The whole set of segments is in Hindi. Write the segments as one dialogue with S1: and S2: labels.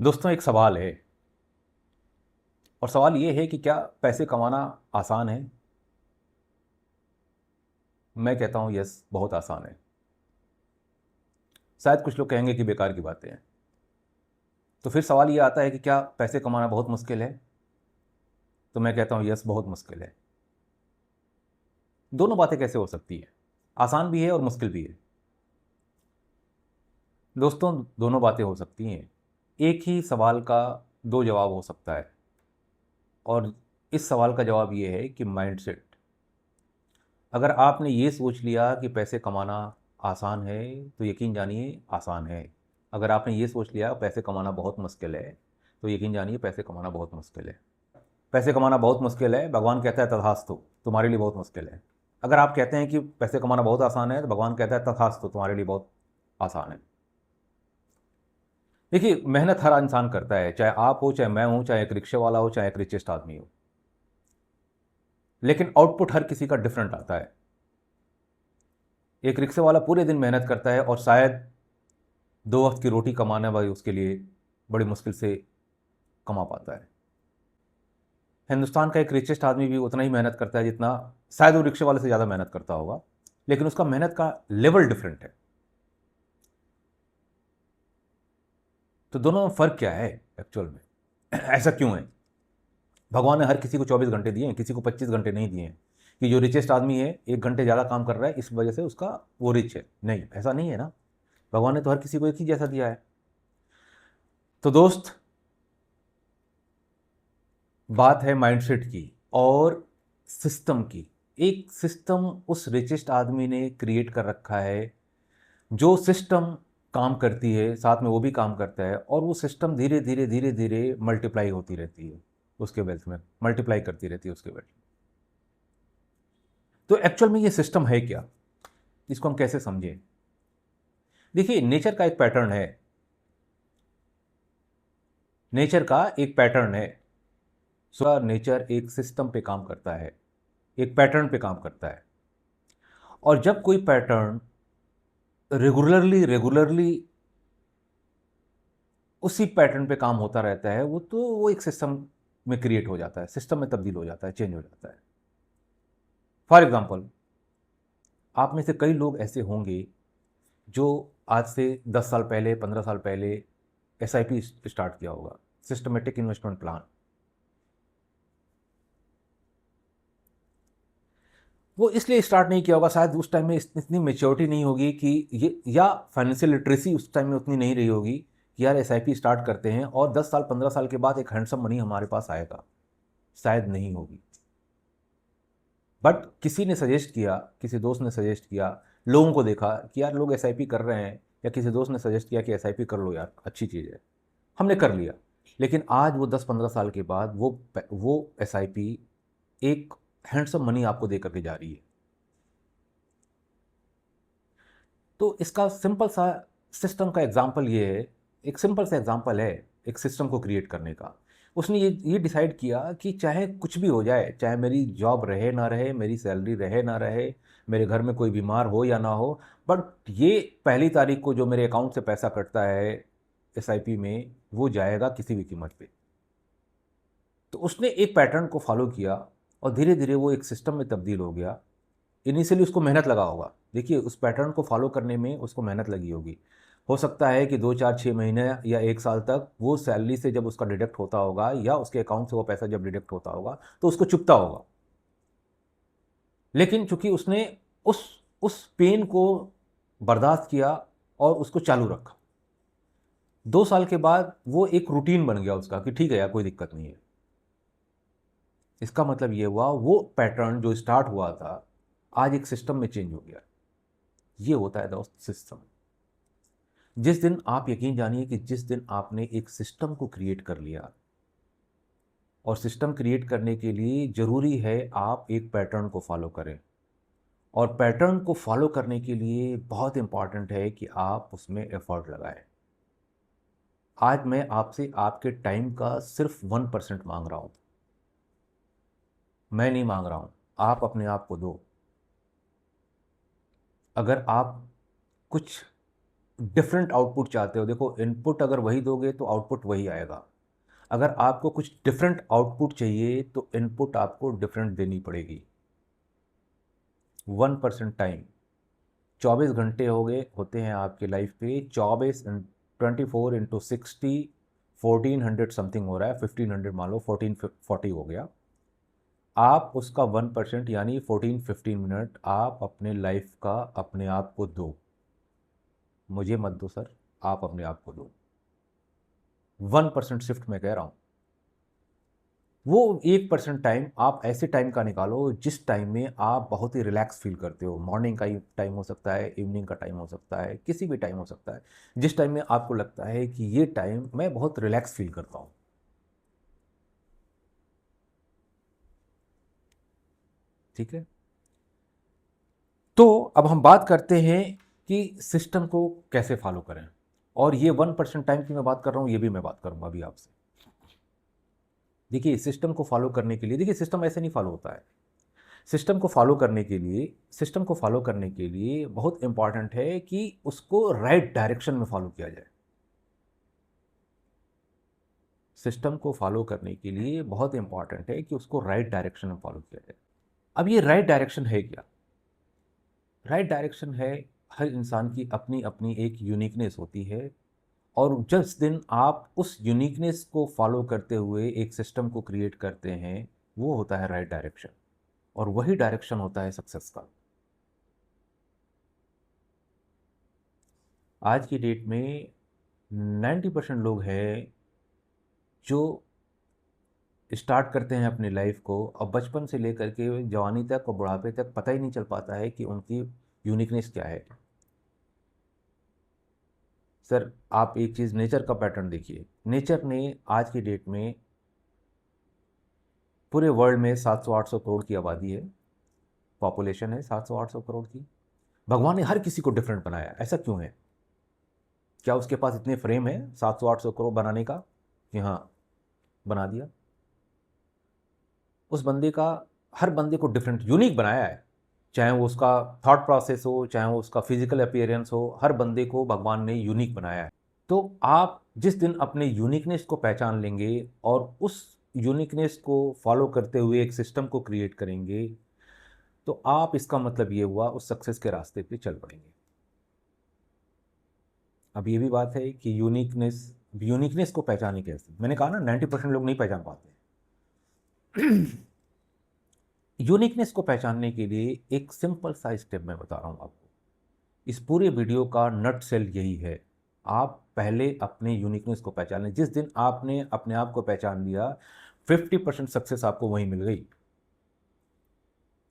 S1: दोस्तों, एक सवाल है। और सवाल ये है कि क्या पैसे कमाना आसान है? मैं कहता हूँ यस, बहुत आसान है। शायद कुछ लोग कहेंगे कि बेकार की बातें हैं। तो फिर सवाल ये आता है कि क्या पैसे कमाना बहुत मुश्किल है? तो मैं कहता हूँ यस, बहुत मुश्किल है। दोनों बातें कैसे हो सकती हैं? आसान भी है और मुश्किल भी है। दोस्तों, दोनों बातें हो सकती हैं। एक ही सवाल का दो जवाब हो सकता है। और इस सवाल का जवाब ये है कि माइंडसेट। अगर आपने ये सोच लिया कि पैसे कमाना आसान है, तो यकीन जानिए आसान है। अगर आपने ये सोच लिया पैसे कमाना बहुत मुश्किल है, तो यकीन जानिए पैसे कमाना बहुत मुश्किल है। पैसे कमाना बहुत मुश्किल है, भगवान कहता है तथास्तु, तुम्हारे लिए बहुत मुश्किल है। अगर आप कहते हैं कि पैसे कमाना बहुत आसान है, तो भगवान कहता है तथास्तु, तुम्हारे लिए बहुत आसान है। देखिए, मेहनत हर इंसान करता है, चाहे आप हो, चाहे मैं हूं, चाहे एक रिक्शे वाला हो, चाहे एक रिचेस्ट आदमी हो। लेकिन आउटपुट हर किसी का डिफरेंट आता है। एक रिक्शे वाला पूरे दिन मेहनत करता है और शायद दो वक्त की रोटी कमाना भाई उसके लिए बड़ी मुश्किल से कमा पाता है। हिंदुस्तान का एक रिचेस्ट आदमी भी उतना ही मेहनत करता है जितना शायद वो रिक्शे वाले से ज़्यादा मेहनत करता होगा। लेकिन उसका मेहनत का लेवल डिफरेंट है। तो दोनों में फ़र्क क्या है एक्चुअल में? ऐसा क्यों है? भगवान ने हर किसी को 24 घंटे दिए हैं, किसी को 25 घंटे नहीं दिए हैं। कि जो रिचेस्ट आदमी है 1 घंटे ज़्यादा काम कर रहा है, इस वजह से उसका वो रिच है, नहीं, ऐसा नहीं है ना। भगवान ने तो हर किसी को एक ही जैसा दिया है। तो दोस्त, बात है माइंडसेट की और सिस्टम की। एक सिस्टम उस रिचेस्ट आदमी ने क्रिएट कर रखा है। जो सिस्टम काम करती है, साथ में वो भी काम करता है, और वो सिस्टम धीरे धीरे धीरे धीरे मल्टीप्लाई होती रहती है। उसके वेल्थ में मल्टीप्लाई करती रहती है उसके वेल्थ में। तो एक्चुअल में ये सिस्टम है क्या? इसको हम कैसे समझें? देखिए, नेचर का एक पैटर्न है। नेचर का एक पैटर्न है। सो नेचर एक सिस्टम पे काम करता है, एक पैटर्न पे काम करता है। और जब कोई पैटर्न रेगुलरली रेगुलरली उसी पैटर्न पे काम होता रहता है, वो एक सिस्टम में क्रिएट हो जाता है, सिस्टम में तब्दील हो जाता है, चेंज हो जाता है। फॉर एग्जाम्पल, आप में से कई लोग ऐसे होंगे जो आज से 10 साल पहले, 15 साल पहले एसआईपी स्टार्ट किया होगा, सिस्टमेटिक इन्वेस्टमेंट प्लान। वो इसलिए स्टार्ट नहीं किया होगा, शायद उस टाइम में इतनी मेच्योरिटी नहीं होगी कि ये, या फाइनेंशियल लिटरेसी उस टाइम में उतनी नहीं रही होगी कि यार एसआईपी स्टार्ट करते हैं और 10 साल 15 साल के बाद एक हैंडसम मनी हमारे पास आएगा। शायद नहीं होगी। बट किसी ने सजेस्ट किया, किसी दोस्त ने सजेस्ट किया, लोगों को देखा कि यार लोग एसआईपी कर रहे हैं, या किसी दोस्त ने सजेस्ट किया कि एसआईपी कर लो यार, अच्छी चीज़ है। हमने कर लिया। लेकिन आज वो 10-15 साल के बाद वो एसआईपी एक हैंडसम मनी आपको दे करके जा रही है। तो इसका सिंपल सा सिस्टम का एग्जांपल ये है। एक सिंपल सा एग्जांपल है एक सिस्टम को क्रिएट करने का। उसने ये डिसाइड किया कि चाहे कुछ भी हो जाए, चाहे मेरी जॉब रहे ना रहे, मेरी सैलरी रहे ना रहे, मेरे घर में कोई बीमार हो या ना हो, बट ये पहली तारीख को जो मेरे अकाउंट से पैसा कटता है एसआईपी में, वो जाएगा किसी भी कीमत पे। तो उसने एक पैटर्न को फॉलो किया और धीरे धीरे वो एक सिस्टम में तब्दील हो गया। इनिशियली उसको मेहनत लगा होगा। देखिए, उस पैटर्न को फॉलो करने में उसको मेहनत लगी होगी। हो सकता है कि 2 4 6 महीने या 1 साल तक वो सैलरी से जब उसका डिडक्ट होता होगा, या उसके अकाउंट से वो पैसा जब डिडक्ट होता होगा, तो उसको चुभता होगा। लेकिन चूंकि उसने उस उस पेन को बर्दाश्त किया और उसको चालू रखा, 2 साल के बाद वो एक रूटीन बन गया उसका कि ठीक है यार, कोई दिक्कत नहीं है। इसका मतलब ये हुआ वो पैटर्न जो स्टार्ट हुआ था आज एक सिस्टम में चेंज हो गया। ये होता है दोस्त सिस्टम। जिस दिन आप, यकीन जानिए कि जिस दिन आपने एक सिस्टम को क्रिएट कर लिया, और सिस्टम क्रिएट करने के लिए ज़रूरी है आप एक पैटर्न को फॉलो करें। और पैटर्न को फॉलो करने के लिए बहुत इंपॉर्टेंट है कि आप उसमें एफर्ट लगाएं। आज मैं आपसे आपके टाइम का सिर्फ 1% मांग रहा हूँ। मैं नहीं मांग रहा हूँ, आप अपने आप को दो। अगर आप कुछ डिफरेंट आउटपुट चाहते हो, देखो इनपुट अगर वही दोगे तो आउटपुट वही आएगा। अगर आपको कुछ डिफरेंट आउटपुट चाहिए तो इनपुट आपको डिफरेंट देनी पड़ेगी। 1% टाइम, 24 घंटे हो गए होते हैं आपके लाइफ पे, 24 इंटू 60, 1400 समथिंग हो रहा है, 1500 मान लो, 1440 हो गया। आप उसका 1% यानी 14-15 मिनट आप अपने लाइफ का अपने आप को दो। मुझे मत दो सर, आप अपने आप को दो। 1% शिफ्ट मैं कह रहा हूँ। वो 1% टाइम आप ऐसे टाइम का निकालो जिस टाइम में आप बहुत ही रिलैक्स फील करते हो। मॉर्निंग का टाइम हो सकता है, इवनिंग का टाइम हो सकता है, किसी भी टाइम हो सकता है, जिस टाइम में आपको लगता है कि ये टाइम मैं बहुत रिलैक्स फील करता हूँ। ठीक है, तो अब हम बात करते हैं कि सिस्टम को कैसे फॉलो करें। और ये 1% टाइम की मैं बात कर रहा हूँ, ये भी मैं बात करूँगा अभी आपसे। देखिए सिस्टम को फॉलो करने के लिए, देखिए सिस्टम ऐसे नहीं फॉलो होता है। सिस्टम को फॉलो करने के लिए बहुत इंपॉर्टेंट है कि उसको राइट डायरेक्शन में फॉलो किया जाए। सिस्टम को फॉलो करने के लिए बहुत इंपॉर्टेंट है कि उसको राइट डायरेक्शन में फॉलो किया जाए। अब ये राइट डायरेक्शन है क्या? राइट डायरेक्शन है, हर इंसान की अपनी अपनी एक यूनिकनेस होती है, और जिस दिन आप उस यूनिकनेस को फॉलो करते हुए एक सिस्टम को क्रिएट करते हैं, वो होता है राइट डायरेक्शन। और वही डायरेक्शन होता है सक्सेस का। आज की डेट में 90% लोग हैं जो स्टार्ट करते हैं अपनी लाइफ को, और बचपन से लेकर के जवानी तक और बुढ़ापे तक पता ही नहीं चल पाता है कि उनकी यूनिकनेस क्या है। सर आप एक चीज़ नेचर का पैटर्न देखिए। नेचर ने आज की डेट में, पूरे वर्ल्ड में 700-800 करोड़ की आबादी है, पॉपुलेशन है 700-800 करोड़ की। भगवान ने हर किसी को डिफरेंट बनाया, ऐसा क्यों है? क्या उसके पास इतने फ्रेम है 700-800 करोड़ बनाने का कि हाँ बना दिया? उस बंदे का, हर बंदे को डिफरेंट यूनिक बनाया है। चाहे वो उसका थॉट प्रोसेस हो, चाहे वो उसका फिजिकल अपीयरेंस हो, हर बंदे को भगवान ने यूनिक बनाया है। तो आप जिस दिन अपने यूनिकनेस को पहचान लेंगे और उस यूनिकनेस को फॉलो करते हुए एक सिस्टम को क्रिएट करेंगे, तो आप, इसका मतलब ये हुआ, उस सक्सेस के रास्ते पे चल पड़ेंगे। अब ये भी बात है कि यूनिकनेस को पहचाने कैसे? मैंने कहा ना 90% लोग नहीं पहचान पाते। यूनिकनेस को पहचानने के लिए एक सिंपल सा स्टेप मैं बता रहा हूँ आपको। इस पूरे वीडियो का नट सेल यही है। आप पहले अपने यूनिकनेस को पहचान लें। जिस दिन आपने अपने आप को पहचान लिया, 50% सक्सेस आपको वहीं मिल गई।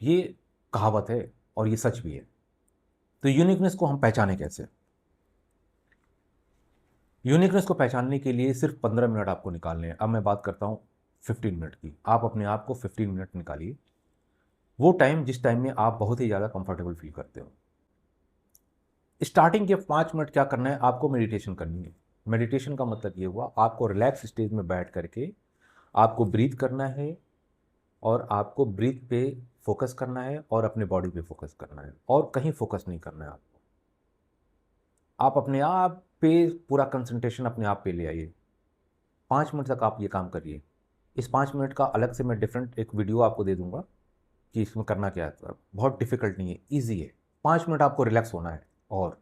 S1: ये कहावत है और ये सच भी है। तो यूनिकनेस को हम पहचाने कैसे? यूनिकनेस को पहचानने के लिए सिर्फ 15 मिनट आपको निकालने हैं। अब मैं बात करता हूँ 15 मिनट की। आप अपने आप को 15 मिनट निकालिए, वो टाइम जिस टाइम में आप बहुत ही ज़्यादा कंफर्टेबल फील करते हो। स्टार्टिंग के 5 मिनट क्या करना है, आपको मेडिटेशन करनी है। मेडिटेशन का मतलब ये हुआ, आपको रिलैक्स स्टेज में बैठ करके आपको ब्रीथ करना है, और आपको ब्रीथ पे फोकस करना है और अपने बॉडी पे फोकस करना है, और कहीं फोकस नहीं करना है आपको। आप अपने आप पे पूरा कंसंट्रेशन अपने आप पे ले आइए। 5 मिनट तक आप ये काम करिए। इस 5 मिनट का अलग से मैं डिफरेंट एक वीडियो आपको दे दूंगा कि इसमें करना क्या है। बहुत डिफिकल्ट नहीं है, ईजी है। 5 मिनट आपको रिलैक्स होना है, और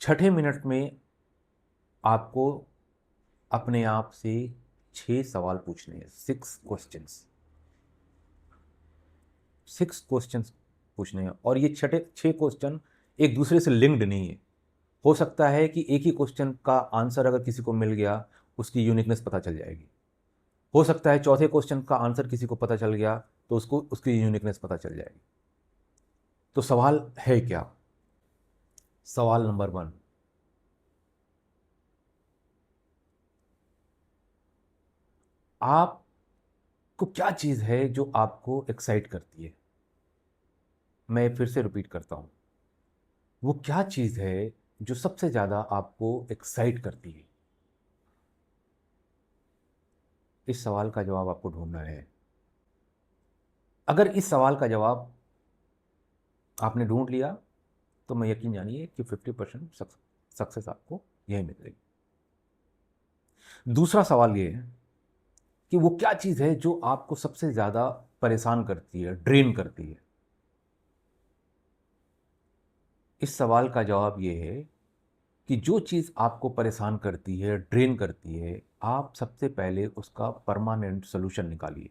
S1: छठे मिनट में आपको अपने आप से 6 सवाल पूछने हैं। 6 क्वेश्चंस पूछने हैं, और ये छठे 6 क्वेश्चन एक दूसरे से लिंक्ड नहीं है। हो सकता है कि एक ही क्वेश्चन का आंसर अगर किसी को मिल गया, उसकी यूनिकनेस पता चल जाएगी। हो सकता है चौथे क्वेश्चन का आंसर किसी को पता चल गया, तो उसको उसकी यूनिकनेस पता चल जाएगी। तो सवाल है क्या? सवाल नंबर 1, आपको क्या चीज़ है जो आपको एक्साइट करती है? मैं फिर से रिपीट करता हूँ, वो क्या चीज़ है जो सबसे ज़्यादा आपको एक्साइट करती है? इस सवाल का जवाब आपको ढूंढना है। अगर इस सवाल का जवाब आपने ढूंढ लिया, तो मैं यकीन जानिए कि 50% सक्सेस आपको यही मिलेगी। दूसरा सवाल ये है कि वो क्या चीज़ है जो आपको सबसे ज़्यादा परेशान करती है, ड्रेन करती है। इस सवाल का जवाब ये है कि जो चीज़ आपको परेशान करती है, ड्रेन करती है, आप सबसे पहले उसका परमानेंट सॉल्यूशन निकालिए।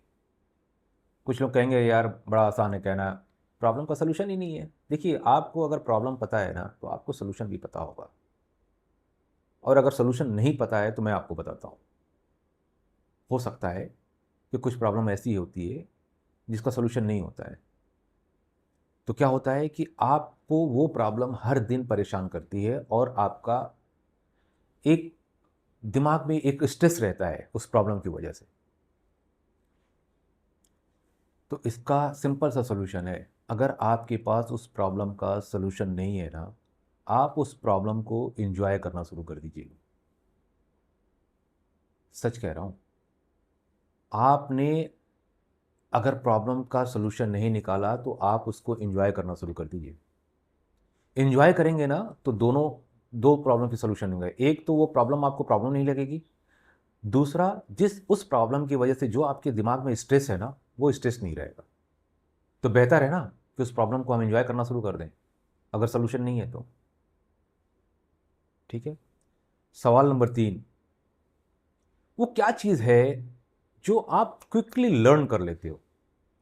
S1: कुछ लोग कहेंगे यार बड़ा आसान है कहना, प्रॉब्लम का सॉल्यूशन ही नहीं है। देखिए, आपको अगर प्रॉब्लम पता है ना, तो आपको सॉल्यूशन भी पता होगा, और अगर सॉल्यूशन नहीं पता है तो मैं आपको बताता हूँ। हो सकता है कि कुछ प्रॉब्लम ऐसी होती है जिसका सॉल्यूशन नहीं होता है। तो क्या होता है कि आपको वो प्रॉब्लम हर दिन परेशान करती है, और आपका एक दिमाग में एक स्ट्रेस रहता है उस प्रॉब्लम की वजह से। तो इसका सिंपल सा सॉल्यूशन है, अगर आपके पास उस प्रॉब्लम का सॉल्यूशन नहीं है ना, आप उस प्रॉब्लम को एंजॉय करना शुरू कर दीजिए। सच कह रहा हूँ। आपने अगर प्रॉब्लम का सॉल्यूशन नहीं निकाला तो आप उसको एंजॉय करना शुरू कर दीजिए। एंजॉय करेंगे ना तो दोनों दो प्रॉब्लम के सॉल्यूशन होंगे। एक तो वो प्रॉब्लम आपको प्रॉब्लम नहीं लगेगी, दूसरा जिस उस प्रॉब्लम की वजह से जो आपके दिमाग में स्ट्रेस है ना, वो स्ट्रेस नहीं रहेगा। तो बेहतर है ना कि उस प्रॉब्लम को हम एंजॉय करना शुरू कर दें, अगर सॉल्यूशन नहीं है तो। ठीक है। सवाल नंबर 3, वो क्या चीज़ है जो आप क्विकली लर्न कर लेते हो,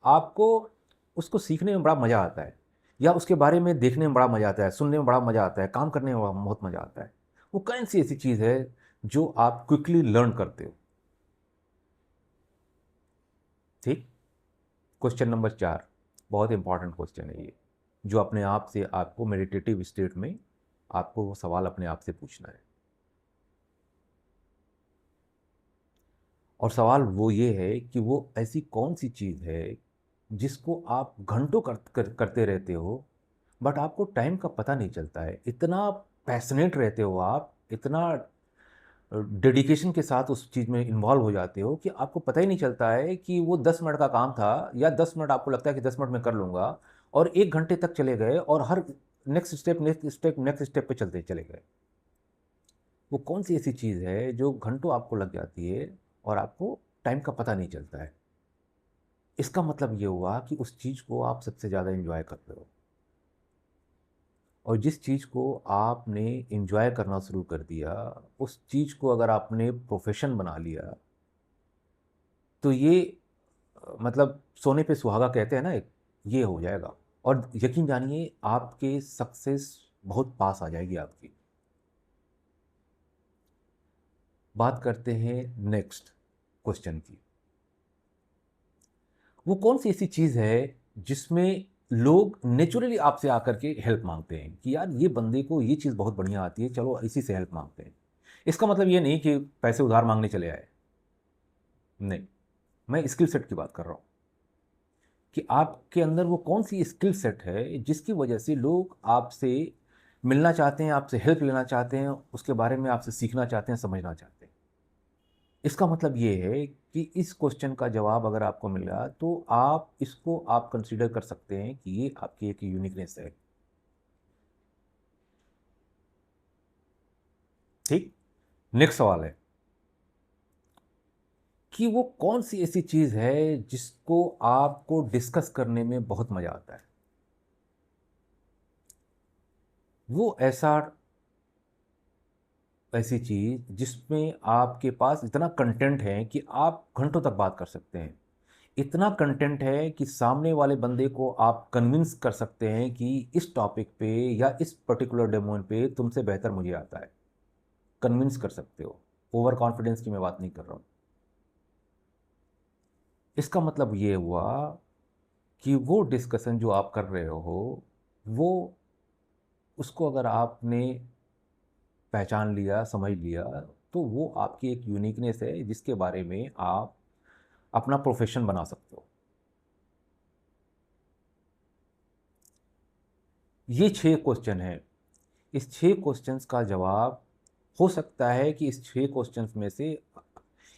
S1: आपको उसको सीखने में बड़ा मज़ा आता है, या उसके बारे में देखने में बड़ा मज़ा आता है, सुनने में बड़ा मज़ा आता है, काम करने में बहुत मज़ा आता है। वो कौन सी ऐसी चीज़ है जो आप क्विकली लर्न करते हो? ठीक। क्वेश्चन नंबर 4, बहुत इंपॉर्टेंट क्वेश्चन है ये, जो अपने आप से आपको मेडिटेटिव स्टेट में आपको वो सवाल अपने आप से पूछना है। और सवाल वो ये है कि वो ऐसी कौन सी चीज़ है जिसको आप घंटों करते रहते हो, बट आपको टाइम का पता नहीं चलता है। इतना पैशनेट रहते हो आप, इतना डेडिकेशन के साथ उस चीज़ में इन्वॉल्व हो जाते हो कि आपको पता ही नहीं चलता है कि वो 10 मिनट का काम था, या 10 मिनट आपको लगता है कि 10 मिनट में कर लूँगा, और 1 घंटे तक चले गए, और हर next step next step next step पे चलते चले गए। वो कौन सी ऐसी चीज़ है जो घंटों आपको लग जाती है और आपको टाइम का पता नहीं चलता है? इसका मतलब ये हुआ कि उस चीज़ को आप सबसे ज़्यादा एंजॉय कर रहे हो। और जिस चीज़ को आपने एंजॉय करना शुरू कर दिया, उस चीज़ को अगर आपने प्रोफेशन बना लिया, तो ये मतलब सोने पे सुहागा कहते हैं ना एक, ये हो जाएगा। और यकीन जानिए आपके सक्सेस बहुत पास आ जाएगी आपकी। बात करते हैं नेक्स्ट क्वेश्चन की। वो कौन सी ऐसी चीज़ है जिसमें लोग नेचुरली आपसे आकर के हेल्प मांगते हैं कि यार ये बंदे को ये चीज़ बहुत बढ़िया आती है, चलो इसी से हेल्प मांगते हैं। इसका मतलब ये नहीं कि पैसे उधार मांगने चले आए, नहीं। मैं स्किल सेट की बात कर रहा हूँ कि आपके अंदर वो कौन सी स्किल सेट है जिसकी वजह से लोग आपसे मिलना चाहते हैं, आपसे हेल्प लेना चाहते हैं, उसके बारे में आपसे सीखना चाहते हैं, समझना चाहते हैं। इसका मतलब ये है कि इस क्वेश्चन का जवाब अगर आपको मिला तो आप इसको आप कंसीडर कर सकते हैं कि ये आपकी एक यूनिकनेस है। ठीक। नेक्स्ट सवाल है कि वो कौन सी ऐसी चीज़ है जिसको आपको डिस्कस करने में बहुत मज़ा आता है। वो ऐसी चीज़ जिसमें आपके पास इतना कंटेंट है कि आप घंटों तक बात कर सकते हैं। इतना कंटेंट है कि सामने वाले बंदे को आप कन्विंस कर सकते हैं कि इस टॉपिक पे या इस पर्टिकुलर डोमेन पे तुमसे बेहतर मुझे आता है। कन्विंस कर सकते हो। ओवर कॉन्फिडेंस की मैं बात नहीं कर रहा हूँ। इसका मतलब ये हुआ कि वो डिस्कशन जो आप कर रहे हो, वो उसको अगर आपने पहचान लिया, समझ लिया, तो वो आपकी एक यूनिकनेस है जिसके बारे में आप अपना प्रोफेशन बना सकते हो। ये 6 क्वेश्चन हैं। इस 6 क्वेश्चंस का जवाब हो सकता है कि इस 6 क्वेश्चंस में से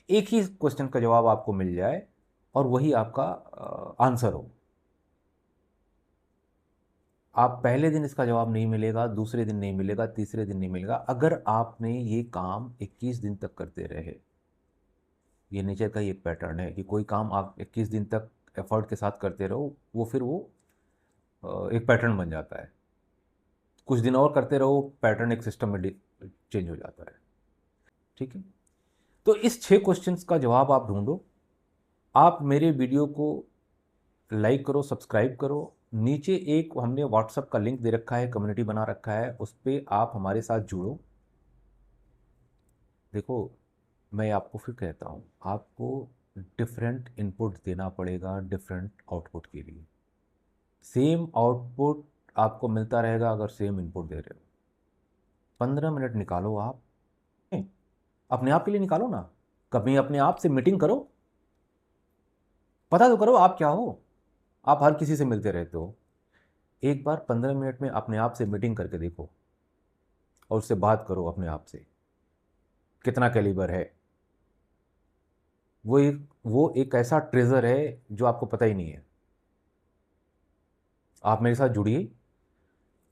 S1: एक ही क्वेश्चन का जवाब आपको मिल जाए, और वही आपका आंसर हो। आप पहले दिन इसका जवाब नहीं मिलेगा, दूसरे दिन नहीं मिलेगा, तीसरे दिन नहीं मिलेगा। अगर आपने ये काम 21 दिन तक करते रहे, ये नेचर का ही एक पैटर्न है कि कोई काम आप 21 दिन तक एफर्ट के साथ करते रहो, वो फिर वो एक पैटर्न बन जाता है। कुछ दिन और करते रहो, पैटर्न एक सिस्टम में चेंज हो जाता है। ठीक है, तो इस 6 क्वेश्चंस का जवाब आप ढूंढो। आप मेरे वीडियो को लाइक करो, सब्सक्राइब करो। नीचे एक हमने व्हाट्सएप का लिंक दे रखा है, कम्युनिटी बना रखा है, उस पर आप हमारे साथ जुड़ो। देखो, मैं आपको फिर कहता हूँ, आपको डिफरेंट इनपुट देना पड़ेगा डिफरेंट आउटपुट के लिए। सेम आउटपुट आपको मिलता रहेगा अगर सेम इनपुट दे रहे हो। 15 मिनट निकालो आप, अपने आप के लिए निकालो ना। कभी अपने आप से मीटिंग करो, पता तो करो आप क्या हो। आप हर किसी से मिलते रहते हो, एक बार 15 मिनट में अपने आप से मीटिंग करके देखो और उससे बात करो अपने आप से, कितना कैलिबर है। वो एक ऐसा ट्रेजर है जो आपको पता ही नहीं है। आप मेरे साथ जुड़िए।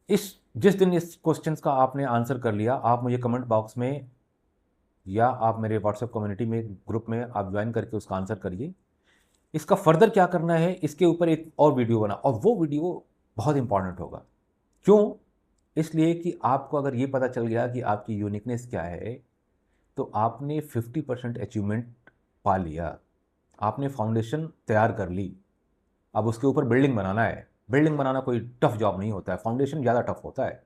S1: जिस दिन इस क्वेश्चंस का आपने आंसर कर लिया, आप मुझे कमेंट बॉक्स में या आप मेरे व्हाट्सएप कम्युनिटी में, ग्रुप में आप ज्वाइन करके उसका आंसर करिए। इसका फर्दर क्या करना है, इसके ऊपर एक और वीडियो बना, और वो वीडियो बहुत इंपॉर्टेंट होगा। क्यों? इसलिए कि आपको अगर ये पता चल गया कि आपकी यूनिकनेस क्या है, तो आपने 50% अचीवमेंट पा लिया। आपने फाउंडेशन तैयार कर ली। अब उसके ऊपर बिल्डिंग बनाना है। बिल्डिंग बनाना कोई टफ जॉब नहीं होता है, फाउंडेशन ज़्यादा टफ होता है।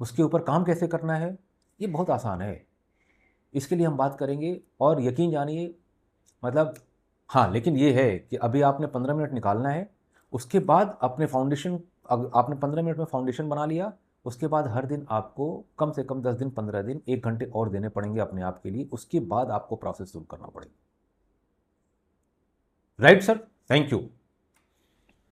S1: उसके ऊपर काम कैसे करना है, ये बहुत आसान है। इसके लिए हम बात करेंगे, और यकीन जानिए, मतलब हाँ, लेकिन ये है कि अभी आपने 15 मिनट निकालना है। उसके बाद अपने फाउंडेशन, आपने 15 मिनट में फाउंडेशन बना लिया, उसके बाद हर दिन आपको कम से कम 10 दिन, 15 दिन, 1 घंटे और देने पड़ेंगे अपने आप के लिए। उसके बाद आपको प्रोसेस शुरू करना पड़ेगा। Right sir, thank you.